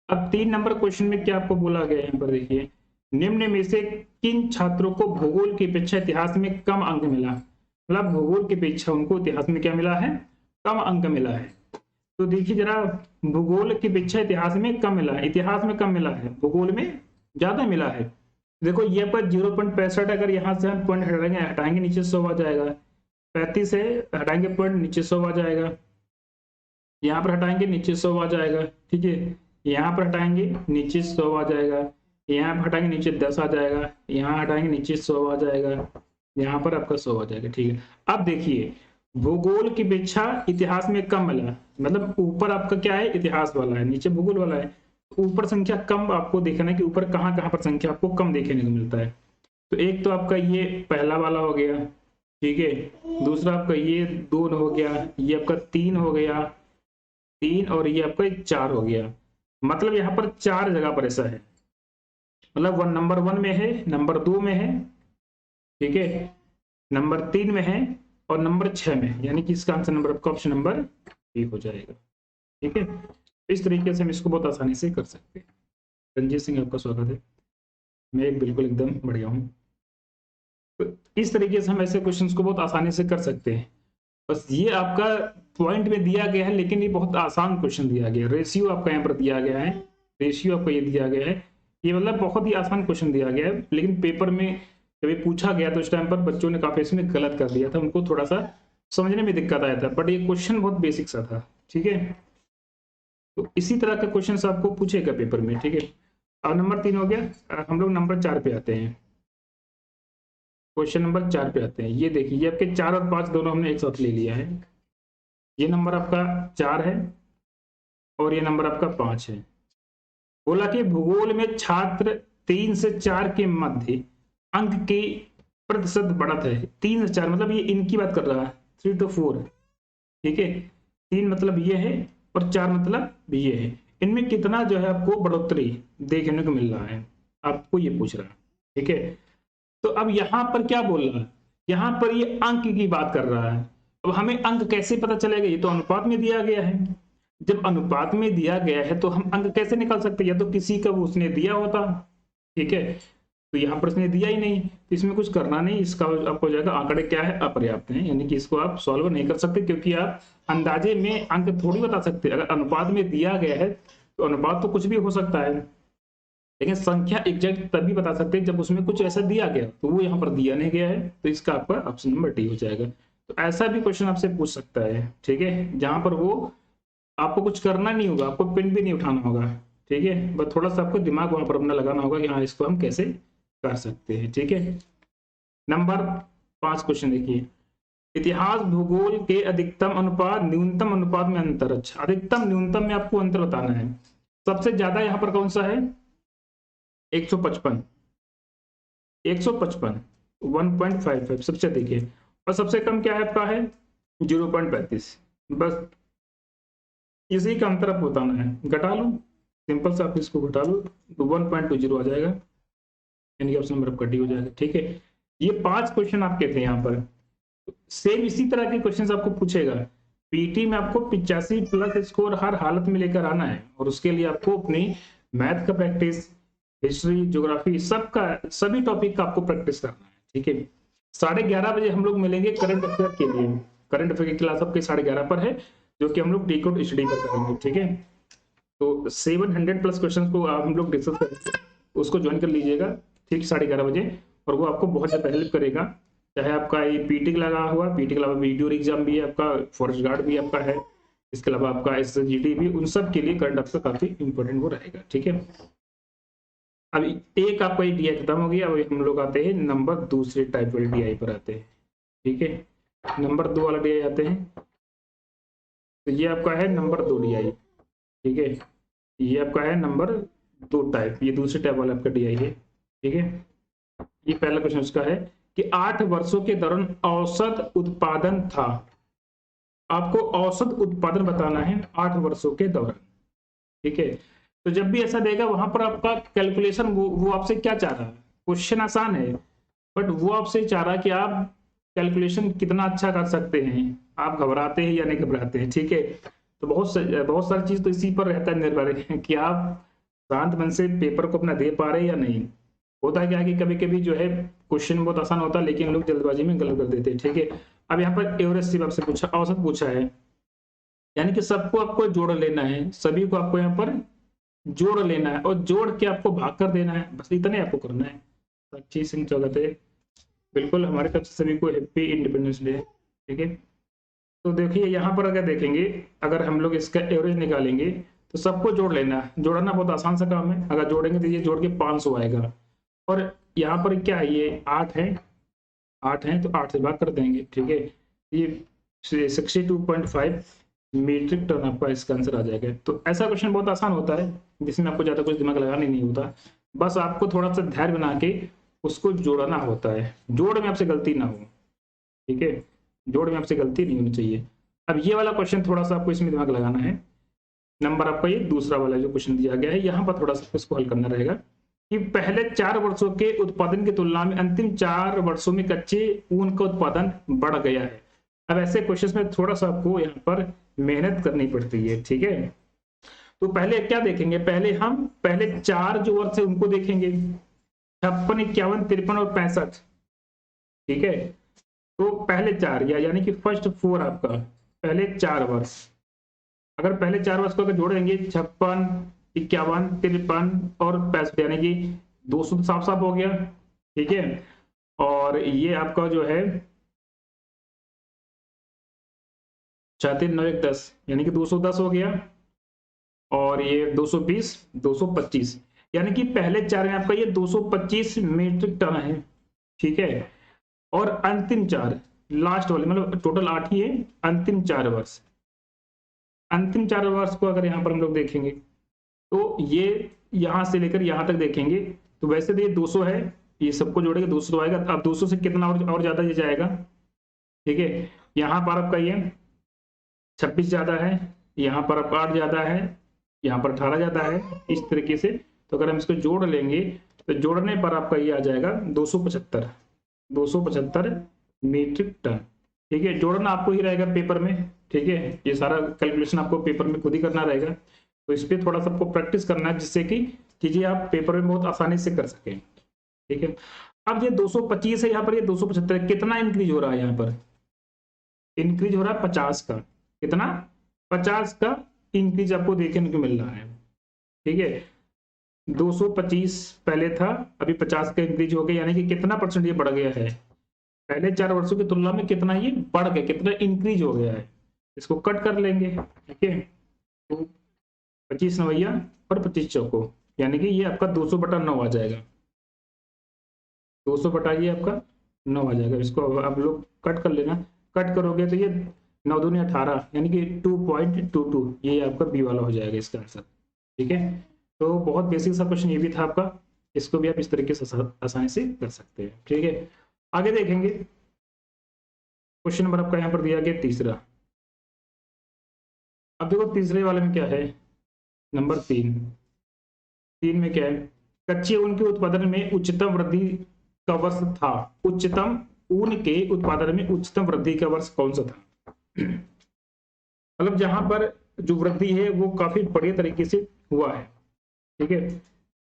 अब 3 नंबर क्वेश्चन में क्या आपको बोला गया है, यहाँ पर देखिए, निम्न में से किन छात्रों को भूगोल की अपेक्षा इतिहास में कम अंक मिला। मतलब भूगोल की अपेक्षा उनको इतिहास में क्या मिला है, कम अंक मिला है। तो देखिए जरा, भूगोल की अपेक्षा इतिहास में कम मिला है, इतिहास में कम मिला है, भूगोल में ज्यादा मिला है। देखो ये पर 0.65, अगर यहाँ से हम पॉइंट हटाएंगे नीचे 100 आ जाएगा। 35 से हटाएंगे पॉइंट नीचे 100 आ जाएगा। यहाँ पर हटाएंगे नीचे 100 आ जाएगा। ठीक है, यहाँ पर हटाएंगे नीचे 100 आ जाएगा। यहाँ पर हटाएंगे नीचे 10 आ जाएगा। यहाँ हटाएंगे नीचे 100 आ जाएगा। यहाँ पर आपका 100 आ जाएगा। ठीक है, अब देखिए भूगोल की अपेक्षा इतिहास में कम मिला, मतलब ऊपर आपका क्या है, इतिहास वाला है, नीचे भूगोल वाला है। ऊपर संख्या कम आपको देखना है कि ऊपर कहाँ कहाँ पर संख्या आपको कम देखने को मिलता है। तो एक तो आपका ये पहला वाला हो गया, ठीक है, दूसरा आपका ये 2 हो गया, ये आपका 3 हो गया, 3, और ये आपका 4 हो गया। मतलब यहाँ पर 4 जगह पर ऐसा है, मतलब नंबर 1 में है, नंबर 2 में है, ठीक है, नंबर 3 में है, और नंबर 6 में है। यानी कि इसका आंसर नंबर आपका ऑप्शन नंबर बी हो जाएगा। ठीक है, इस तरीके से हम इसको बहुत आसानी से कर सकते हैं। रंजीत सिंह आपका स्वागत है, मैं बिल्कुल एकदम बढ़िया हूँ। तो इस तरीके से हम ऐसे क्वेश्चंस को बहुत आसानी से कर सकते हैं। बस ये आपका पॉइंट में दिया गया है, लेकिन ये बहुत आसान क्वेश्चन दिया गया है। रेशियो आपका यहाँ पर दिया गया है, रेशियो आपको ये दिया गया है, ये मतलब बहुत ही आसान क्वेश्चन दिया गया है। लेकिन पेपर में जब ये पूछा गया तो उस टाइम पर बच्चों ने काफी इसमें गलत कर दिया था, उनको थोड़ा सा समझने में दिक्कत आया था, बट ये क्वेश्चन बहुत बेसिक सा था। ठीक है, तो इसी तरह का क्वेश्चन आपको पूछेगा पेपर में। ठीक है, अब नंबर 3 हो गया, हम लोग नंबर 4 पे आते हैं। क्वेश्चन नंबर 4 पे आते हैं। ये देखिए, ये आपके 4 और 5 दोनों हमने एक साथ ले लिया है। ये नंबर आपका 4 है और ये नंबर आपका 5 है। बोला कि भूगोल में छात्र 3 से 4 के मध्य अंक की प्रतिशत बढ़त है। 3 से 4 मतलब ये इनकी बात कर रहा है, 3 to 4। ठीक है, 3 मतलब ये है और 4 मतलब ये है, इनमें कितना जो है आपको बढ़ोतरी देखने को मिल रहा है, आपको ये पूछ रहा है। ठीक है, तो अब यहां पर क्या बोल रहा है, यहां पर ये अंक की बात कर रहा है। अब हमें अंक कैसे पता चलेगा, ये तो अनुपात में दिया गया है। जब अनुपात में दिया गया है तो हम अंक कैसे निकाल सकते हैं, या तो किसी का उसने दिया होता। ठीक है, तो यहाँ पर उसने दिया ही नहीं, तो इसमें कुछ करना नहीं, इसका आपको हो जाएगा आंकड़े क्या है, अपर्याप्त है, यानी कि इसको आप सॉल्व नहीं कर सकते, क्योंकि आप अंदाजे में अंक थोड़ी बता सकते। अगर अनुपात में दिया गया है तो अनुपात तो कुछ भी हो सकता है, लेकिन संख्या एग्जैक्ट तभी बता सकते हैं जब उसमें कुछ ऐसा दिया गया, तो वो यहाँ पर दिया नहीं गया है, तो इसका आपका ऑप्शन नंबर डी हो जाएगा। तो ऐसा भी क्वेश्चन आपसे पूछ सकता है। ठीक है, जहां पर वो आपको कुछ करना नहीं होगा, आपको पेन भी नहीं उठाना होगा। ठीक है, बस थोड़ा सा आपको दिमाग वहां पर अपना लगाना होगा कि हाँ इसको हम कैसे कर सकते हैं। ठीक है, नंबर 5 क्वेश्चन देखिए, इतिहास भूगोल के अधिकतम अनुपात न्यूनतम अनुपात में अंतर। अच्छा, अधिकतम न्यूनतम में आपको अंतर बताना है। सबसे ज्यादा यहाँ पर कौन सा है, 155, 155 1.55 सबसे अधिक है, और सबसे कम क्या है आपका है 0.35। बस इसी का अंतर आपको बताना है, घटा लो सिंपल से, आप इसको घटा लो तो 1.20 आ जाएगा, यानी कि ऑप्शन नंबर आपका डी हो जाएगा। ठीक है, ये 5 क्वेश्चन आपके थे यहाँ पर। सेम इसी तरह के क्वेश्चन आपको पूछेगा पीटी में, आपको 85 प्लस स्कोर हर हालत में लेकर आना है, और उसके लिए आपको अपनी मैथ का प्रैक्टिस, हिस्ट्री, ज्योग्राफी, सबका सभी टॉपिक का आपको प्रैक्टिस करना है। ठीक है, 11:30 बजे हम लोग मिलेंगे करंट अफेयर के लिए। करंट अफेयर की क्लास आपके 11:30 पर है, जो कि हम लोग टी स्टडी पर करेंगे। ठीक है, तो 700 प्लस क्वेश्चन को हम लोग डिस्कस करेंगे, उसको ज्वाइन कर लीजिएगा ठीक 11:30 बजे, और वो आपको बहुत ज्यादा हेल्प करेगा। चाहे आपका ये पीटी लगा हुआ, पीटी के अलावा वीडियो एग्जाम भी है आपका, फॉरेस्ट गार्ड भी आपका है, इसके अलावा आपका एसजीडी भी, उन सब के लिए करंट अफेयर काफी इंपॉर्टेंट वो रहेगा। ठीक है, अभी एक आपका ये डीआई खत्म हो गया, अभी हम लोग आते हैं नंबर दूसरे टाइप वाले डीआई पर आते हैं। ठीक है, नंबर 2 वाला डीआई आते हैं, तो ये आपका है नंबर 2 डीआई। ठीक है, ये आपका है नंबर 2 टाइप, ये दूसरे टाइप वाला आपका डीआई है। ठीक है, ये पहला क्वेश्चन उसका है कि 8 वर्षों के दौरान औसत उत्पादन था। आपको औसत उत्पादन बताना है 8 वर्षों के दौरान। ठीक है, तो जब भी ऐसा देगा वहां पर आपका कैलकुलेशन, वो आपसे क्या चाह रहा है, क्वेश्चन आसान है, बट वो आपसे चाह रहा है कि आप कैलकुलेशन कितना अच्छा कर सकते हैं, आप घबराते हैं या नहीं घबराते हैं। ठीक है, तो बहुत सारी चीज तो इसी पर रहता है निर्भर कि आप शांत मन से पेपर को अपना दे पा रहे हैं या नहीं। होता है क्या कि कभी कभी जो है क्वेश्चन बहुत आसान होता है, लेकिन लोग जल्दबाजी में गलत कर देते हैं। ठीक है, अब यहाँ पर एवरेज सिर्फ आपसे पूछा, औसत पूछा है, यानी कि सबको आपको जोड़ लेना है, सभी को आपको यहाँ पर जोड़ लेना है, और जोड़ के आपको भाग कर देना है, बस इतना ही आपको करना है। 25 सिंह स्वागत है, बिल्कुल हमारे तरफ से सभी को हैप्पी इंडिपेंडेंस डे। ठीक है, तो देखिए यहाँ पर अगर देखेंगे, अगर हम लोग इसका एवरेज निकालेंगे तो सबको जोड़ लेना है, जोड़ना बहुत आसान सा काम है। अगर जोड़ेंगे तो ये जोड़ के 500 आएगा, और यहाँ पर क्या है, ये 8 है, 8 है तो 8 से भाग कर देंगे। ठीक है, ये 62.5 मीट्रिक टन आपका इसका आंसर आ जाएगा। तो ऐसा क्वेश्चन बहुत आसान होता है, जिसमें आपको ज्यादा कुछ दिमाग लगाना नहीं होता, बस आपको थोड़ा सा धैर्य बना के उसको जोड़ना होता है, जोड़ में आपसे गलती ना हो। ठीक है, जोड़ में आपसे गलती नहीं होनी चाहिए। अब ये वाला क्वेश्चन थोड़ा सा आपको इसमें दिमाग लगाना है, नंबर आपका ये दूसरा वाला जो क्वेश्चन दिया गया है, यहाँ पर थोड़ा सा इसको हल करना रहेगा कि पहले 4 वर्षों के उत्पादन की तुलना में अंतिम 4 वर्षों में कच्चे ऊन का उत्पादन बढ़ गया है। अब ऐसे क्वेश्चन में थोड़ा सा आपको यहाँ पर मेहनत करनी पड़ती है। ठीक है, तो पहले क्या देखेंगे, पहले हम पहले 4 जो वर्ष है उनको देखेंगे, 56, 51, 53 और 65। ठीक है, तो पहले 4 यानी कि फर्स्ट 4 आपका पहले 4 वर्ष, अगर पहले 4 वर्ष को अगर जोड़ेंगे 56, 51, 53 और 65, यानी कि 200 तो साफ साफ हो गया। ठीक है, और ये आपका जो है 4, 3, 9, 1, 10, यानी कि 210 हो गया, और ये 220, 225, यानी कि पहले 4 में आपका ये 225 मीट्रिक टन है। ठीक है, और अंतिम 4 लास्ट वाले, मतलब टोटल 8 ही है, अंतिम 4 वर्ष, अंतिम 4 वर्ष को अगर यहाँ पर हम लोग देखेंगे तो ये यहां से लेकर यहां तक देखेंगे, तो वैसे तो ये 200 है, ये सबको जोड़ेंगे 200 तो आएगा। अब 200 से कितना और ज्यादा ये जाएगा। ठीक है, यहाँ पर आपका ये 26 ज्यादा है, यहाँ पर आपका 8 ज्यादा है, यहाँ पर 18 ज्यादा है, इस तरीके से। तो अगर हम इसको जोड़ लेंगे तो जोड़ने पर आपका ये आ जाएगा 275 मीट्रिक टन। ठीक है, जोड़ना आपको ही रहेगा पेपर में। ठीक है, ये सारा कैलकुलेशन आपको पेपर में खुद ही करना रहेगा, तो इस पर थोड़ा सा आपको प्रैक्टिस करना है, जिससे कि चीजें आप पेपर में बहुत आसानी से कर सकें। ठीक है, अब ये 225 है, यहाँ पर ये 275, कितना इंक्रीज हो रहा है, यहाँ पर इंक्रीज हो रहा है 50 का, कितना 50 का इंक्रीज आपको देखने को मिल रहा है। ठीक है, 225 पहले था, अभी 50 का इंक्रीज हो गया, यानी कि कितना परसेंट ये बढ़ गया है, पहले 4 वर्षों की तुलना में कितना ये बढ़ गया, कितना इंक्रीज हो गया है। इसको कट कर लेंगे। ठीक है, तो 25 नवैया और 25 चौको, यानी कि ये आपका 200/9 आ जाएगा, 200 बटा ये आपका 9 आ जाएगा। इसको आप लोग कट कर लेना, कट करोगे तो ये 9 दूनी 18, यानी कि 2.22, ये आपका बी वाला हो जाएगा इसका आंसर। ठीक है, तो बहुत बेसिक सा क्वेश्चन ये भी था आपका। इसको भी आप इस तरीके से आसानी से कर सकते हैं। ठीक है, आगे देखेंगे क्वेश्चन नंबर आपका यहाँ पर दिया गया तीसरा। अब देखो तीसरे वाले में क्या है, नंबर 3 में क्या है, कच्चे ऊन के उत्पादन में उच्चतम वृद्धि का वर्ष था। उच्चतम ऊन के उत्पादन में उच्चतम वृद्धि का वर्ष कौन सा था? मतलब जहां पर जो वृद्धि है वो काफी बढ़िया तरीके से हुआ है। ठीक है,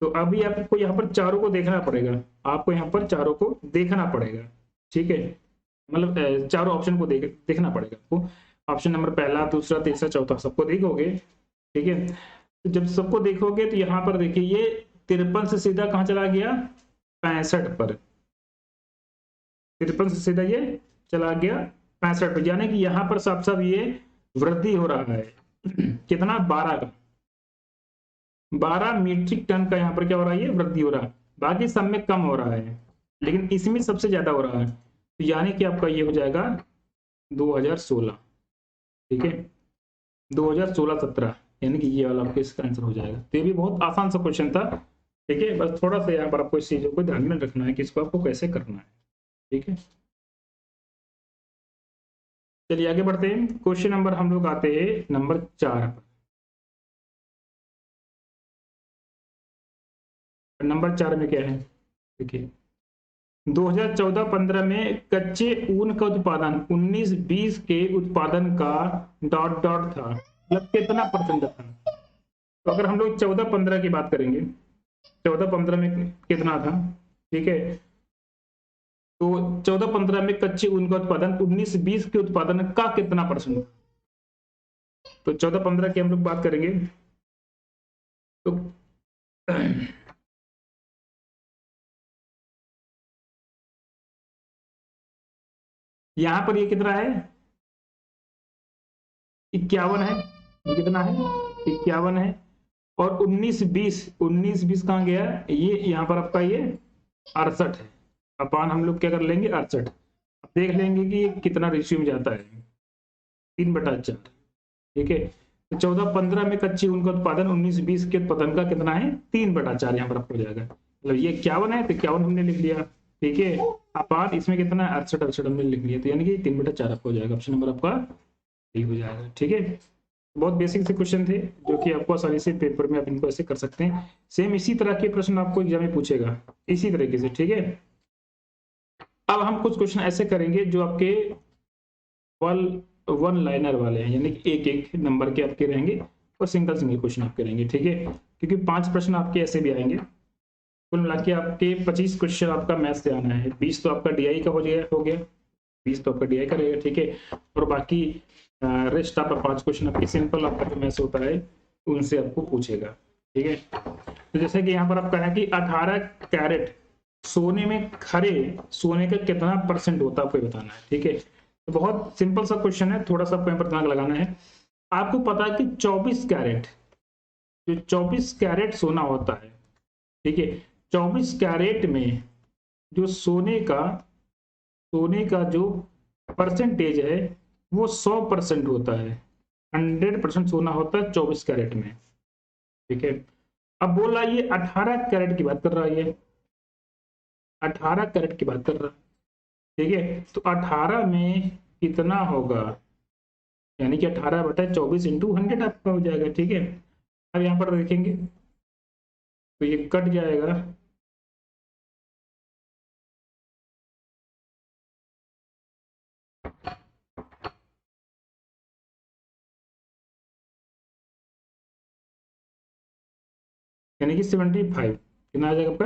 तो अभी आपको यहाँ पर चारों को देखना पड़ेगा, आपको यहाँ पर चारों को देखना पड़ेगा। ठीक है, मतलब चारों ऑप्शन को देखना पड़ेगा आपको। ऑप्शन नंबर पहला, दूसरा, तीसरा, चौथा सबको देखोगे। ठीक है, तो जब सबको देखोगे तो यहाँ पर देखिए ये 53 से सीधा कहाँ चला गया, 65 पर। 53 से सीधा ये चला गया 65 पर, यानी कि यहाँ पर साफ साफ ये वृद्धि हो रहा है। कितना, 12 का, 12 मीट्रिक टन का यहाँ पर क्या हो रहा है, ये वृद्धि हो रहा है। बाकी सब में कम हो रहा है, लेकिन इसमें सबसे ज्यादा हो रहा है। तो यानी कि आपका ये हो जाएगा 2016। ठीक है, 2016-17, यानी कि ये वाला आपका इसका आंसर हो जाएगा। तो ये भी बहुत आसान सा क्वेश्चन था। ठीक है, बस थोड़ा सा यहाँ पर आपको इस चीजों को ध्यान में रखना है कि इसको आपको कैसे करना है। ठीक है, चलिए आगे बढ़ते हैं। क्वेश्चन नंबर हम लोग आते हैं नंबर 4 पर। नंबर 4 में क्या है, देखिए 2014-15 में कच्चे ऊन का उत्पादन 19-20 के उत्पादन का डॉट डॉट था, मतलब कितना परसेंट था। तो अगर हम लोग 14-15 की बात करेंगे, 14-15 में कितना था? ठीक है, तो 14-15 में कच्चे ऊन का उत्पादन 19-20 के उत्पादन का कितना परसेंट था? तो 14-15 की हम लोग बात करेंगे तो यहां पर ये कितना है, 51 है। ये कितना है, 51 है। और 19-20 कहाँ गया, ये यहाँ पर आपका ये 68 है। अपान हम लोग क्या कर लेंगे, 68। देख लेंगे कि ये कितना रेशियो में जाता है, 3/4। ठीक है, तो 14-15 में कच्ची ऊन का उत्पादन 19-20 के उत्पादन का कितना है, 3/4 यहाँ पर आपको हो जाएगा। मतलब ये 51 है तो 51 हमने लिख लिया। ठीक है, अपान इसमें कितना है, 68 हमने लिख लिया। तो यानी कि 3/4 आपको हो जाएगा। ऑप्शन नंबर आपका ठीक हो जाएगा। ठीक है, बहुत बेसिक से क्वेश्चन थे जो कि आपको आसानी से पेपर में आप इनको ऐसे कर सकते हैं। सेम इसी तरह के प्रश्न आपको एग्जाम में पूछेगा इसी तरीके से। ठीक है, अब हम कुछ क्वेश्चन ऐसे करेंगे जो आपके वन लाइनर वाले हैं, यानी कि एक एक नंबर के आपके रहेंगे और सिंगल क्वेश्चन आपके रहेंगे। ठीक है, क्योंकि 5 प्रश्न आपके ऐसे भी आएंगे। कुल मिला के आपके 25 क्वेश्चन आपका मैथ्स से आना है। 20 तो आपका डीआई का हो गया 20 तो आपका डीआई का रहेगा। ठीक है, और बाकी रेस्ट आपका 5 क्वेश्चन आपके सिंपल आपका जो मैथ्स होता है उनसे आपको पूछेगा। ठीक है, तो जैसे कि यहाँ पर आपका है कि 18 कैरेट सोने में खरे सोने का कितना परसेंट होता है आपको बताना है। ठीक है, तो बहुत सिंपल सा क्वेश्चन है, थोड़ा सा आपको यहाँ पर दिमाग लगाना है। आपको पता है कि 24 कैरेट, जो 24 कैरेट सोना होता है, ठीक है, 24 कैरेट में जो सोने का जो परसेंटेज है वो 100% होता है। 100% सोना होता है 24 कैरेट में। ठीक है, अब बोल रहा है ये 18 कैरेट की बात कर रहा है, ये 18 कैरेट की बात कर रहा है। ठीक है, तो 18 में कितना होगा, यानी कि 18/24 इंटू 100 आपका हो जाएगा। ठीक है, अब यहाँ पर देखेंगे तो ये कट जाएगा, यानी कि 75 कितना आ जाएगा आपका,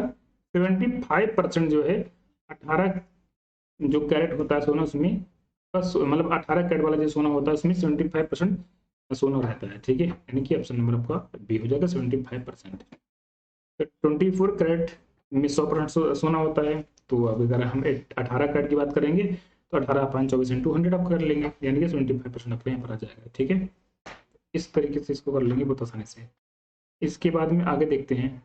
75% जो है 18 जो कैरेट होता है सोना उसमें, बस मतलब 18 कैरेट वाला जो सोना होता है उसमें 75% सोना रहता है। ठीक है, यानी कि ऑप्शन नंबर आपका बी हो जाएगा 75%। तो 24 कैरेट में 100% सोना होता है। तो अब अगर हम 18 कैरेट की बात करेंगे तो 18/24 इंटू 100 आप कर लेंगे, यानी कि 75% आपका यहाँ पर आ जाएगा। ठीक है, इस तरीके से इसको कर लेंगे बहुत आसानी से। इसके बाद में आगे देखते हैं।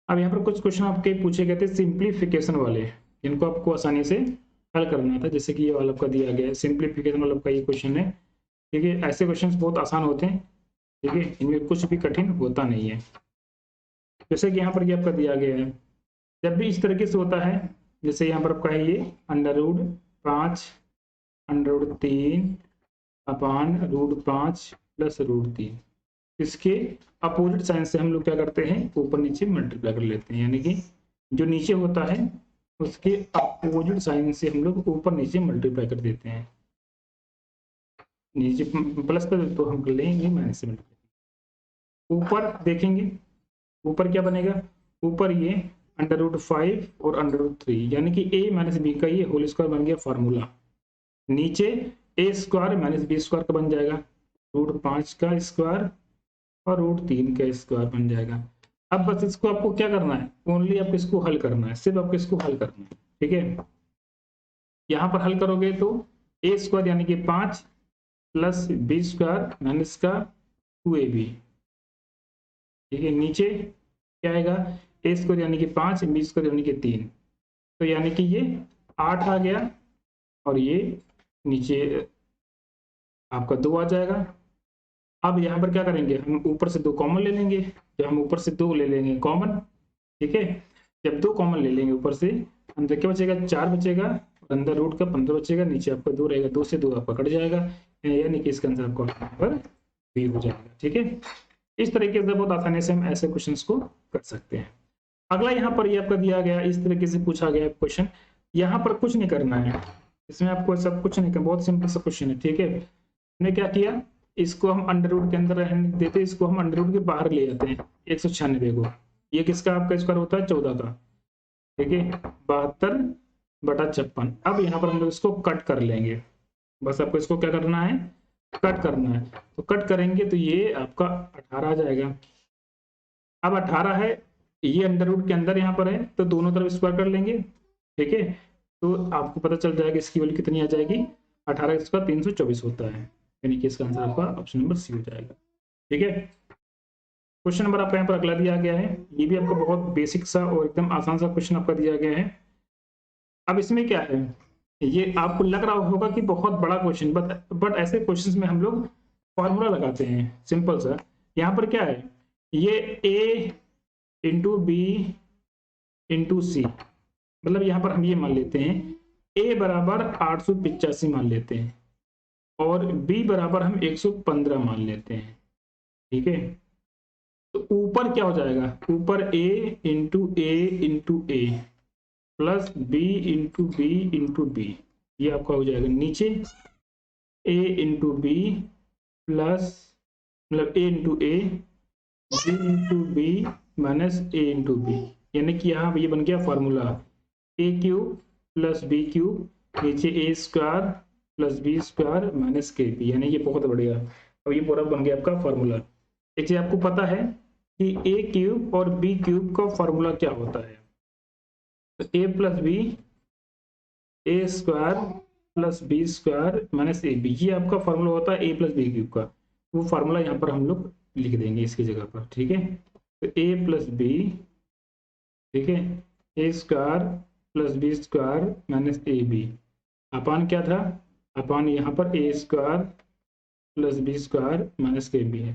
अब यहाँ पर कुछ क्वेश्चन आपके पूछे गए थे सिंप्लीफिकेशन वाले, जिनको आपको आसानी से हल करना था, जैसे कि ये वाला आपका दिया गया है, सिंप्लीफिकेशन वाला आपका ये क्वेश्चन है। ठीक है, ऐसे क्वेश्चंस बहुत आसान होते हैं। ठीक है, इनमें कुछ भी कठिन होता नहीं है। जैसे कि यहाँ पर ये आपका दिया गया है, जब भी इस तरीके से होता है, जैसे यहाँ पर आपका है ये √5 √3 अपान √5 प्लस √3, इसके अपोजिट साइन से हम लोग क्या करते हैं, ऊपर नीचे मल्टीप्लाई कर लेते हैं, यानी कि जो नीचे होता है उसके अपोजिट साइन से हम लोग ऊपर नीचे मल्टीप्लाई कर देते हैं। नीचे प्लस कर तो हम कर लेंगे माइनस से मल्टीप्लाई। ऊपर देखेंगे, ऊपर क्या बनेगा, ऊपर ये √5 और √3, यानी कि a माइनस बी का ये होल स्क्वायर बन गया फार्मूला। नीचे a square minus b square का बन जाएगा, √5 का स्क्वायर और √3 का स्क्वायर बन जाएगा। अब बस इसको आपको क्या करना है, ओनली आपको इसको हल करना है, सिर्फ आपको इसको हल करना है। ठीक है, यहाँ पर हल करोगे तो a स्क्वायर यानी कि 5 प्लस बी स्क्वायर माइनस का 2ab। ठीक है, नीचे क्या आएगा, a स्क्वायर यानी कि 5 बी स्क्वायर यानी कि 3, तो यानी कि ये 8 आ गया, और ये नीचे आपका 2 आ जाएगा। अब यहाँ पर क्या करेंगे, हम ऊपर से 2 कॉमन ले लेंगे। जब हम ऊपर से 2 ले लेंगे कॉमन, ठीक है, जब 2 कॉमन ले लेंगे ऊपर से, अंदर क्या बचेगा, 4 बचेगा, और अंदर रूट का 15 बचेगा, नीचे आपका 2 रहेगा, 2 से 2 आपका कट जाएगा, यानी कि इसका आंसर आपका नंबर बी हो जाएगा। ठीक है, इस तरीके से बहुत आसानी से हम ऐसे क्वेश्चंस को कर सकते हैं। अगला यहाँ पर ये आपका दिया गया, इस तरीके से पूछा गया क्वेश्चन, यहाँ पर कुछ नहीं करना है, इसमें आपको सब कुछ नहीं करना, बहुत सिंपल सा क्वेश्चन है। ठीक है, हमने क्या किया, इसको हम अंडर रूट के अंदर रहने देते, इसको हम अंडर रूट के बाहर ले जाते हैं 196 को। ये किसका आपका स्क्वायर होता है, 14 का। ठीक है, 72/56। अब यहाँ पर हम लोग इसको कट कर लेंगे, बस आपको इसको क्या करना है, कट करना है। तो कट करेंगे तो ये आपका 18 आ जाएगा। अब 18 है, ये अंडर रूट के अंदर यहाँ पर है, तो दोनों तरफ स्क्वायर कर लेंगे। ठीक है, तो आपको पता चल जाएगा इसकी वैल्यू कितनी आ जाएगी, 18 स्क्वायर 324 होता है, यानी कि इसका आंसर आपका ऑप्शन नंबर सी हो जाएगा। ठीक है, क्वेश्चन नंबर आपका यहाँ पर अगला दिया गया है, ये भी आपका बहुत बेसिक सा और एकदम आसान सा क्वेश्चन आपका दिया गया है। अब इसमें क्या है, ये आपको लग रहा होगा कि बहुत बड़ा क्वेश्चन, बट ऐसे क्वेश्चंस में हम लोग फॉर्मूला लगाते हैं सिंपल सा। यहाँ पर क्या है, ये a इंटू बी इंटू सी, मतलब यहाँ पर हम ये मान लेते हैं a बराबर 885 मान लेते हैं, और b बराबर हम 115 मान लेते हैं। ठीक है, तो ऊपर क्या हो जाएगा, ऊपर a into a plus b into b, ये आपका हो जाएगा। नीचे a इंटू बी प्लस, मतलब a into b into b minus a into b, यानी कि यहाँ ये बन गया फॉर्मूला a³ प्लस b³, नीचे a square plus b square minus kb, यानी ये बहुत बढ़िया। अब ये पूरा बन गया आपका फॉर्मूला। एक चीज आपको पता है कि a³ और b³ का फॉर्मूला क्या होता है, तो a plus b a square plus B square minus A b, ये आपका फॉर्मूला होता है a प्लस b³ का। वो फार्मूला यहाँ पर हम लोग लिख देंगे इसकी जगह पर। ठीक है, तो a प्लस बी, ठीक है, A square plus B square minus A B, अपान क्या था, अपान यहाँ पर a square plus B square minus के बी है।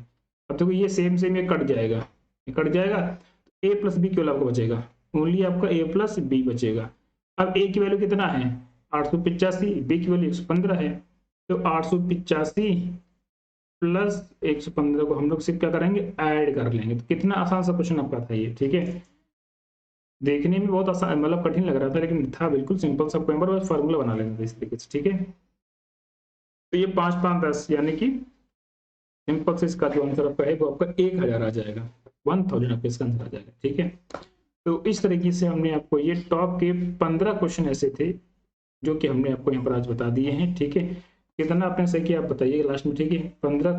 अब देखो ये सेम सेम ये कट जाएगा, कट जाएगा, a प्लस बी केवल आपको बचेगा, ओनली आपका a प्लस बी बचेगा। अब a की वैल्यू कितना है 885, b की वैल्यू 115 है, तो 885 प्लस 115 को हम लोग सिर्फ क्या करेंगे, ऐड कर लेंगे। तो कितना आसान सा क्वेश्चन आपका था ये। ठीक है, देखने में बहुत आसान, मतलब कठिन लग रहा था, लेकिन था बिल्कुल सिंपल सा, बस फार्मूला बना लेंगे इस तरीके से। ठीक है, तो ये 5 5 10, यानी कि सिंपल से इसका जो आंसर आपका है वो आपका 1000 आ जाएगा, 1000 आपका इसका आंसर आ जाएगा। ठीक है, तो इस तरीके से हमने आपको ये टॉप के 15 क्वेश्चन ऐसे थे जो कि हमने आपको यहाँ पर आज बता दिए हैं। ठीक है, कितना आपने सही किया आप बताइए लास्ट में। ठीक है, 15